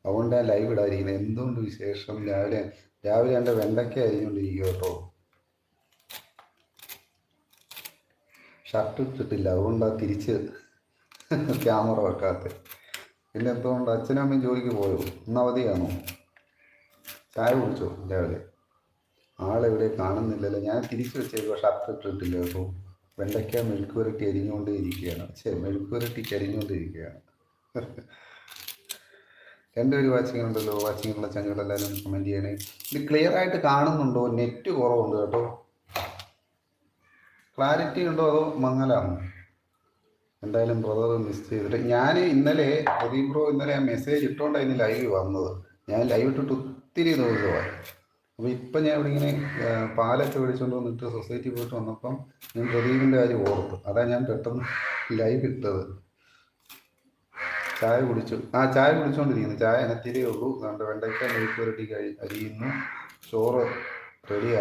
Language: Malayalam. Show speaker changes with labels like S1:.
S1: അതുകൊണ്ട് ഞാൻ ലൈവ് ഇടാതിരിക്കുന്നത്. എന്തുകൊണ്ട് വിശേഷം? രാവിലെ രാവിലെ എൻ്റെ വെണ്ടയ്ക്ക അരിഞ്ഞുകൊണ്ടിരിക്കുക കേട്ടോ. ഷർട്ട് ഇട്ടിട്ടില്ല, അതുകൊണ്ടാണ് തിരിച്ച് ക്യാമറ വെക്കാത്ത. പിന്നെ എന്തുകൊണ്ട് അച്ഛനും അമ്മയും ജോലിക്ക് പോയോ? ഇന്ന് അവധിയാണോ? ചായ കുടിച്ചോ രാവിലെ? ആളെവിടെ കാണുന്നില്ലല്ലോ. ഞാൻ തിരിച്ചു വെച്ചേക്കോ, ഷർട്ട് ഇട്ടിട്ടില്ല കേട്ടോ. വെണ്ടയ്ക്ക മെഴുക്ക് പുരട്ടി അരിഞ്ഞുകൊണ്ടേ ഇരിക്കുകയാണ്. മെഴുക്ക് പുരട്ടിക്ക് അരിഞ്ഞുകൊണ്ടിരിക്കുകയാണ്. രണ്ടുപേര് വാച്ചിങ് ഉണ്ടല്ലോ. വാച്ചിങ്ങുള്ള ചങ്ങലെല്ലാവരും കമൻറ്റ് ചെയ്യണേ. ഇത് ക്ലിയർ ആയിട്ട് കാണുന്നുണ്ടോ? നെറ്റ് കുറവുണ്ട് കേട്ടോ. ക്ലാരിറ്റി ഉണ്ടോ അതോ മങ്ങലാണോ? എന്തായാലും ബ്രദർ മിസ് ചെയ്തിട്ട് ഞാൻ ഇന്നലെ പ്രദീപ് ബ്രോ ഇന്നലെ ഞാൻ മെസ്സേജ് ഇട്ടുകൊണ്ടായിരുന്നു ലൈവ് വന്നത്. ഞാൻ ലൈവ് ഇട്ടിട്ട് ഒത്തിരി ദിവസമായി. അപ്പോൾ ഇപ്പം ഞാൻ ഇവിടെ ഇങ്ങനെ പാലൊക്കെ മേടിച്ചുകൊണ്ട് വന്നിട്ട് സൊസൈറ്റി പോയിട്ട് വന്നപ്പം ഞാൻ പ്രദീപിൻ്റെ കാര്യം ഓർത്തു. അതാണ് ഞാൻ പെട്ടെന്ന് ലൈവ് ഇട്ടത്. ചായ കുടിച്ചു. ചായ കുടിച്ചുകൊണ്ടിരിക്കുന്നു. ചായ അനത്തിരേ ഉള്ളൂ. അതുകൊണ്ട് വെണ്ടയ്ക്ക മെഴുക്ക് പുരട്ടി അരിയുന്നു. ചോറ് റെഡിയാണ്.